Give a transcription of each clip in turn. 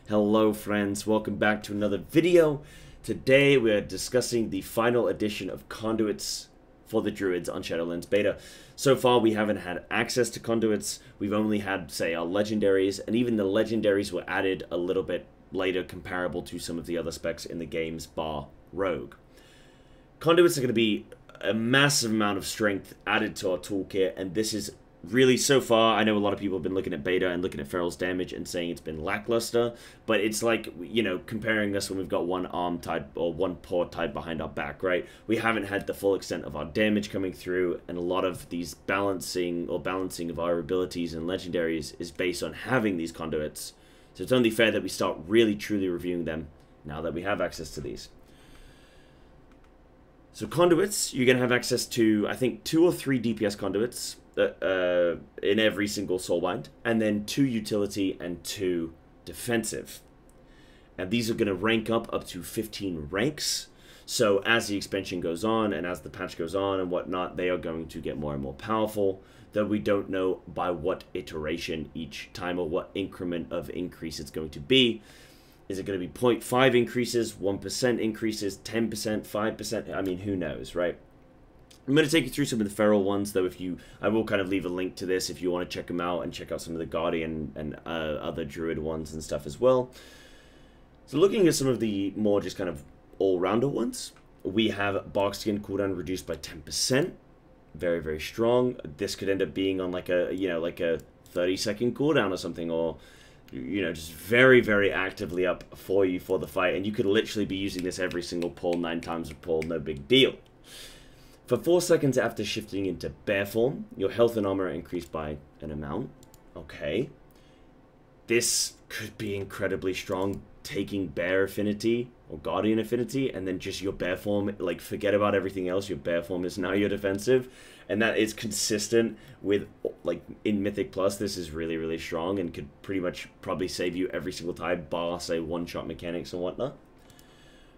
Hello friends, welcome back to another video. Today we are discussing the final edition of Conduits for the Druids on Shadowlands beta. So far we haven't had access to Conduits, we've only had, say, our legendaries, and even the legendaries were added a little bit later comparable to some of the other specs in the games bar Rogue. Conduits are going to be a massive amount of strength added to our toolkit, and this is really, so far, I know a lot of people have been looking at beta and looking at Feral's damage and saying it's been lackluster, but it's like, you know, comparing us when we've got one arm tied or one paw tied behind our back, right? We haven't had the full extent of our damage coming through, and a lot of these balancing of our abilities and legendaries is based on having these conduits. So it's only fair that we start really truly reviewing them now that we have access to these. So conduits, you're going to have access to, I think, 2 or 3 DPS conduits in every single soulbind, and then 2 utility and 2 defensive. And these are going to rank up to 15 ranks. So as the expansion goes on and as the patch goes on and whatnot, they are going to get more and more powerful, though we don't know by what iteration each time or what increment of increase it's going to be. Is it going to be 0.5 increases, 1% increases, 10%, 5%? I mean, who knows, right? I'm going to take you through some of the feral ones, though. I will kind of leave a link to this if you want to check them out and check out some of the Guardian and other Druid ones and stuff as well. So looking at some of the more just kind of all-rounder ones, we have Bark Skin cooldown reduced by 10%. Very, very strong. This could end up being on like a, you know, like a 30-second cooldown or something, or, you know, just very, very actively up for you for the fight. And you could literally be using this every single pull, 9 times a pull, no big deal. For 4 seconds after shifting into bear form, your health and armor are increased by an amount. Okay. This could be incredibly strong, taking bear affinity or guardian affinity, and then just your bear form, like, forget about everything else. Your bear form is now your defensive, and that is consistent with, like, in Mythic Plus, this is really, really strong and could pretty much probably save you every single time, bar, say, one-shot mechanics and whatnot.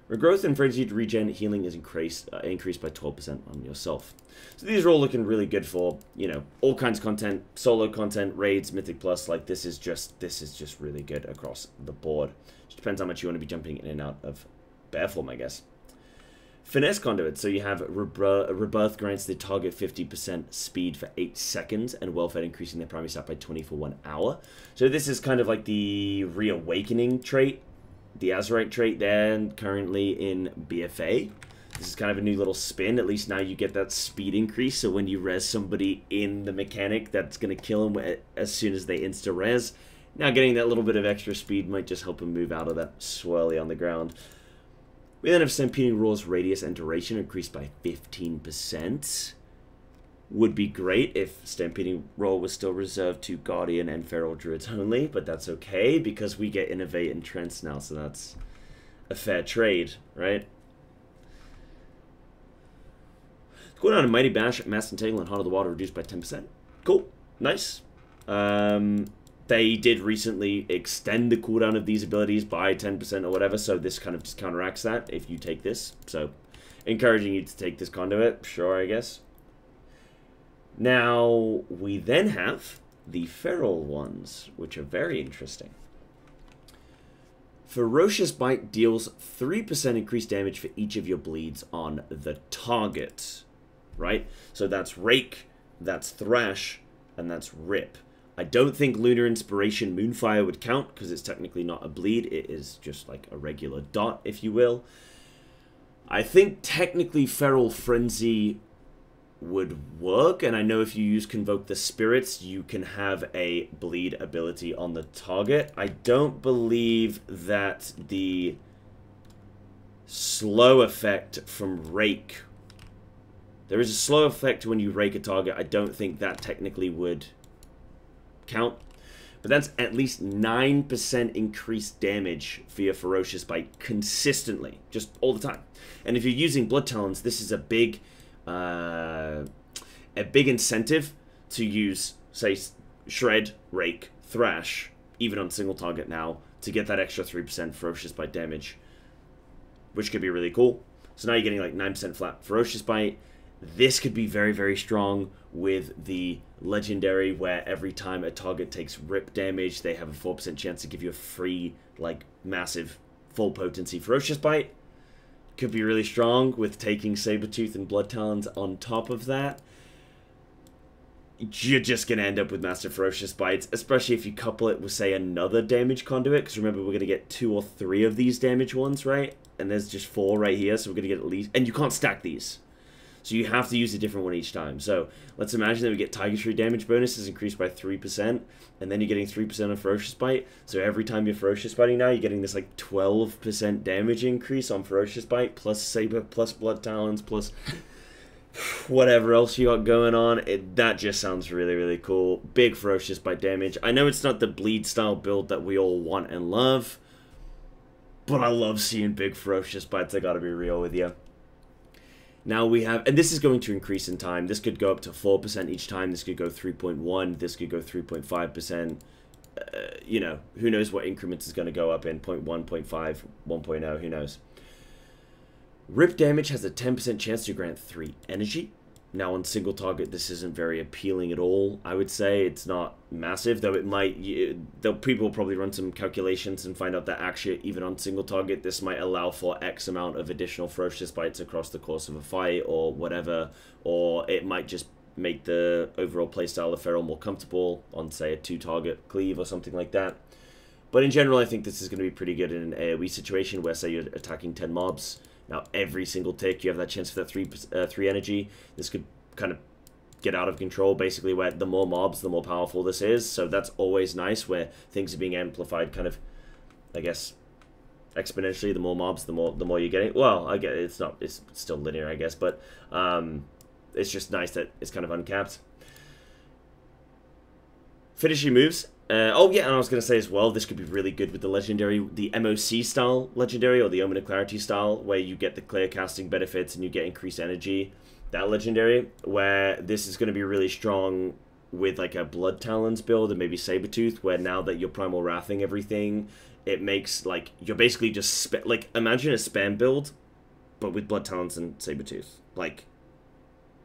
Regrowth and Frenzied Regen healing is increased by 12% on yourself. So these are all looking really good for, you know, all kinds of content, solo content, raids, Mythic Plus. Like, this is just really good across the board. Just depends how much you want to be jumping in and out of bear form, I guess. Finesse Conduit. So you have Rebirth grants the target 50% speed for 8 seconds, and Well-Fed increasing their primary stat by 20 for 1 hour. So this is kind of like the Reawakening trait, the Azurite trait there, currently in BFA. This is kind of a new little spin. At least now you get that speed increase, so when you res somebody in the mechanic, that's going to kill them as soon as they insta-res. Now getting that little bit of extra speed might just help them move out of that swirly on the ground. We then have Stampeding Roar's radius and duration increased by 15%. Would be great if Stampeding Roar was still reserved to Guardian and Feral Druids only, but that's okay because we get Innovate and Trance now, so that's a fair trade, right? Going on to Mighty Bash, Mass Entangle, and Heart of the Water reduced by 10%. Cool. Nice. They did recently extend the cooldown of these abilities by 10% or whatever, so this kind of just counteracts that if you take this. So, encouraging you to take this conduit, sure, I guess. Now, we then have the feral ones, which are very interesting. Ferocious Bite deals 3% increased damage for each of your bleeds on the target, right? So that's Rake, that's Thrash, and that's Rip. I don't think Lunar Inspiration Moonfire would count, because it's technically not a bleed. It is just like a regular dot, if you will. I think technically Feral Frenzy would work, and I know if you use Convoke the Spirits, you can have a bleed ability on the target. I don't believe that the slow effect from Rake... There is a slow effect when you rake a target. I don't think that technically would count. But that's at least 9% increased damage for your Ferocious Bite consistently, just all the time. And if you're using Blood Talons, this is a big incentive to use, say, Shred, Rake, Thrash, even on single target now, to get that extra 3% Ferocious Bite damage, which could be really cool. So now you're getting like 9% flat Ferocious Bite. This could be very, very strong with the legendary, where every time a target takes rip damage, they have a 4% chance to give you a free, like, massive, full potency Ferocious Bite. Could be really strong with taking Sabertooth and Blood Talons on top of that. You're just going to end up with massive Ferocious Bites, especially if you couple it with, say, another damage conduit, because remember, we're going to get 2 or 3 of these damage ones, right? And there's just 4 right here, so we're going to get at least... And you can't stack these. So you have to use a different one each time. So let's imagine that we get Tiger Tree damage bonuses increased by 3%, and then you're getting 3% on Ferocious Bite. So every time you're Ferocious Biting now, you're getting this like 12% damage increase on Ferocious Bite, plus Saber, plus Blood Talons, plus whatever else you got going on. That just sounds really, really cool. Big Ferocious Bite damage. I know it's not the bleed style build that we all want and love, but I love seeing big Ferocious Bites, I gotta be real with you. Now we have, and this is going to increase in time. This could go up to 4% each time. This could go 3.1. This could go 3.5%. You know, who knows what increments is going to go up in 0.1, 0.5, 1.0, who knows. Rip damage has a 10% chance to grant 3 energy. Now on single target, this isn't very appealing at all. I would say it's not massive, though it might, people will probably run some calculations and find out that actually even on single target, this might allow for X amount of additional Ferocious Bites across the course of a fight or whatever, or it might just make the overall playstyle of Feral more comfortable on, say, a 2-target cleave or something like that. But in general, I think this is going to be pretty good in an AoE situation where, say, you're attacking 10 mobs. Now, every single tick, you have that chance for that 3 energy. This could kind of get out of control, basically, where the more mobs, the more powerful this is. So that's always nice, where things are being amplified kind of, I guess, exponentially. The more mobs, the more you're getting. Well, I get it, it's still linear, I guess, but it's just nice that it's kind of uncapped. Finishing moves. Oh yeah, and I was going to say as well, this could be really good with the legendary, the MOC style legendary, or the Omen of Clarity style, where you get the clear casting benefits and you get increased energy. That legendary, where this is going to be really strong with like a Blood Talons build and maybe Sabertooth, where now that you're Primal Wrathing everything, it makes, like, you're basically just, like, imagine a spam build, but with Blood Talons and Sabertooth. Like,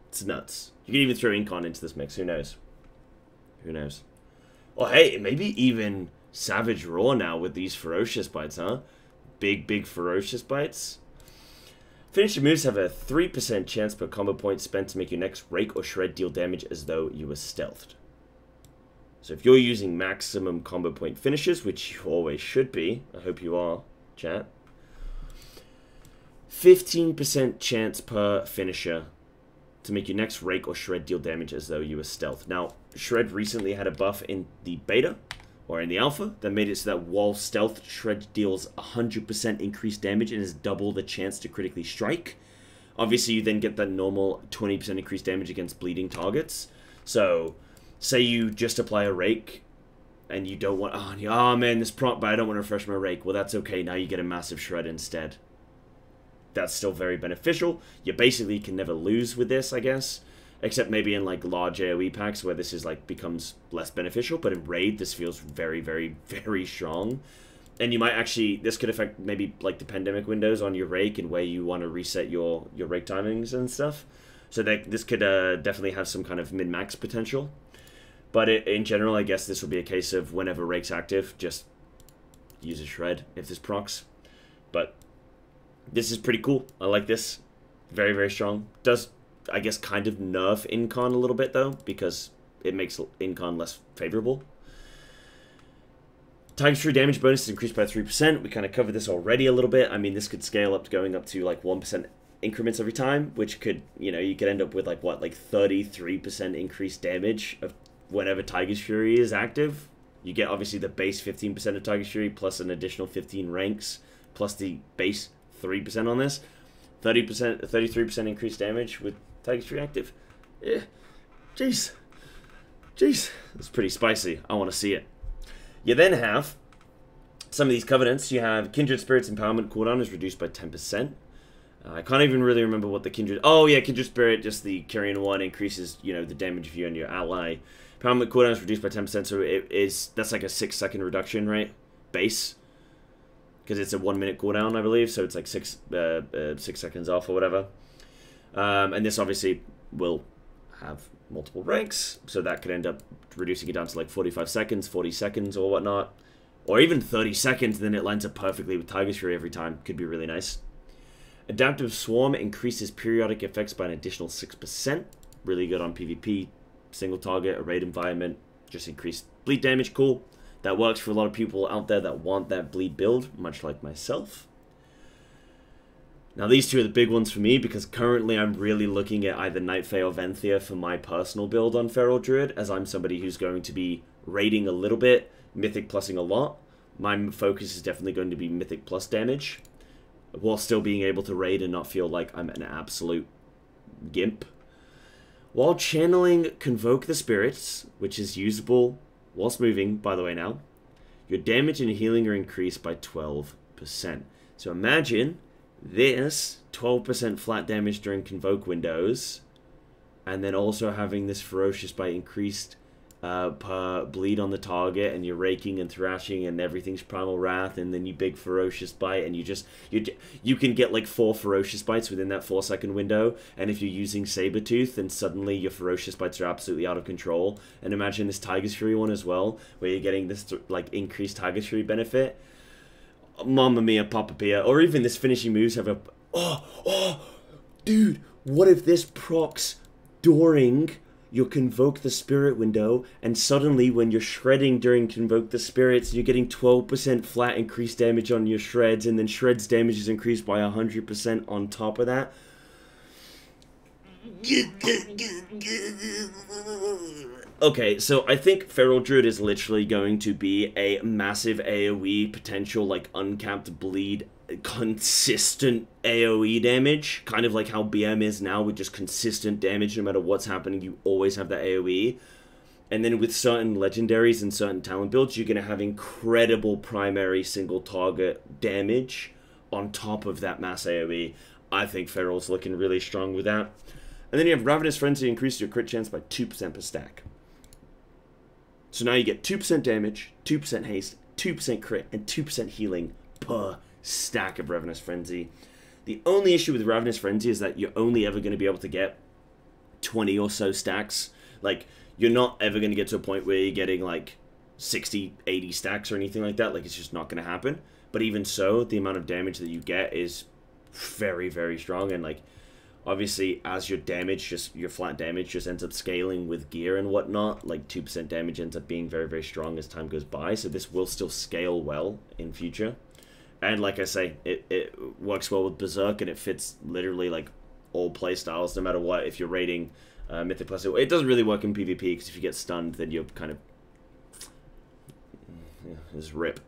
it's nuts. You can even throw Incon into this mix, who knows? Who knows? Oh, hey, maybe even Savage Roar now with these Ferocious Bites, huh? Big Ferocious Bites. Finishing moves have a 3% chance per combo point spent to make your next Rake or Shred deal damage as though you were stealthed. So if you're using maximum combo point finishes, which you always should be, I hope you are, chat, 15% chance per finisher to make your next Rake or Shred deal damage as though you were stealth. Now, Shred recently had a buff in the beta, or in the alpha, that made it so that while stealth, Shred deals 100% increased damage and has double the chance to critically strike. Obviously, you then get that normal 20% increased damage against bleeding targets. So, say you just apply a Rake, and you don't want, oh man, this prompt, but I don't want to refresh my Rake. Well, that's okay, now you get a massive Shred instead. That's still very beneficial. You basically can never lose with this, I guess. Except maybe in like large AoE packs where this is like becomes less beneficial. But in Raid, this feels very, very, very strong. And you might actually, this could affect maybe like the pandemic windows on your Rake and where you want to reset your Rake timings and stuff. So that this could definitely have some kind of min-max potential. But in general, I guess this will be a case of whenever Rake's active, just use a Shred if this procs. But this is pretty cool. I like this. Very, very strong. Does, I guess, kind of nerf Incon a little bit, though, because it makes Incon less favorable. Times true damage bonus is increased by 3%. We kind of covered this already a little bit. I mean, this could scale up to going up to, like, 1% increments every time, which could, you know, you could end up with, like, what, like 33% increased damage of whenever Tiger's Fury is active. You get, obviously, the base 15% of Tiger's Fury, plus an additional 15 ranks, plus the base 3% on this. 33% increased damage with Tiger's Fury active. Yeah. Jeez. That's pretty spicy. I want to see it. You then have some of these covenants. You have Kindred Spirit's empowerment cooldown is reduced by 10%. I can't even really remember what the Kindred... Oh, yeah, Kindred Spirit, just the Carrion 1 increases, you know, the damage of you and your ally. Empowerment cooldown is reduced by 10%, so that's like a 6-second reduction, right? Base. Because it's a 1-minute cooldown, I believe, so it's like 6 seconds off or whatever. And this obviously will have multiple ranks, so that could end up reducing it down to like 45 seconds, 40 seconds or whatnot. Or even 30 seconds, then it lines up perfectly with Tiger's Fury every time. Could be really nice. Adaptive Swarm increases periodic effects by an additional 6%. Really good on PvP, single target, a raid environment. Just increased bleed damage, cool. That works for a lot of people out there that want that bleed build, much like myself. Now these two are the big ones for me, because currently I'm really looking at either Night Fae or Venthia for my personal build on Feral Druid, as I'm somebody who's going to be raiding a little bit, Mythic plussing a lot. My focus is definitely going to be Mythic plus damage, while still being able to raid and not feel like I'm an absolute gimp. While channeling Convoke the Spirits, which is usable whilst moving, by the way now, your damage and healing are increased by 12%. So imagine this 12% flat damage during Convoke windows, and then also having this Ferocious Bite increased per bleed on the target, and you're raking and thrashing and everything's Primal Wrath, and then you big Ferocious Bite, and you can get like 4 Ferocious Bites within that 4-second window, and if you're using Sabertooth, then suddenly your Ferocious Bites are absolutely out of control. And imagine this Tiger's Fury one as well, where you're getting this like increased Tiger's Fury benefit. Mamma mia, Papa Pia. Or even this finishing moves have a... Dude, what if this procs during you Convoke the Spirit window, and suddenly when you're shredding during Convoke the Spirits, you're getting 12% flat increased damage on your shreds, and then shreds damage is increased by 100% on top of that. Okay, so I think Feral Druid is literally going to be a massive AoE potential, like uncapped bleed, consistent AoE damage, kind of like how BM is now, with just consistent damage no matter what's happening. You always have that AoE. And then with certain legendaries and certain talent builds, you're going to have incredible primary single target damage on top of that mass AoE. I think Feral's looking really strong with that. And then you have Ravenous Frenzy, increase your crit chance by 2% per stack. So now you get 2% damage, 2% haste, 2% crit, and 2% healing per stack of Ravenous Frenzy. The only issue with Ravenous Frenzy is that you're only ever going to be able to get 20 or so stacks. Like, you're not ever going to get to a point where you're getting like 60, 80 stacks or anything like that. Like, it's just not going to happen. But even so, the amount of damage that you get is very, very strong. And like, obviously, as your damage, your flat damage just ends up scaling with gear and whatnot, like 2% damage ends up being very, very strong as time goes by. So this will still scale well in future. And like I say, it works well with Berserk, and it fits literally like all playstyles, no matter what. If you're raiding Mythic Plus, it doesn't really work in PvP, because if you get stunned, then you're kind of... yeah, just rip.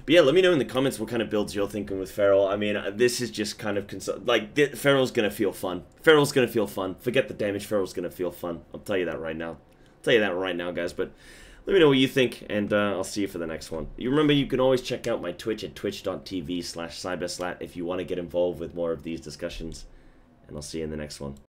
But yeah, let me know in the comments what kind of builds you're thinking with Feral. I mean, this is just kind of... Feral's going to feel fun. Feral's going to feel fun. Forget the damage, Feral's going to feel fun. I'll tell you that right now. I'll tell you that right now, guys. But let me know what you think, and I'll see you for the next one. You remember, you can always check out my Twitch at twitch.tv/cyberslat if you want to get involved with more of these discussions. And I'll see you in the next one.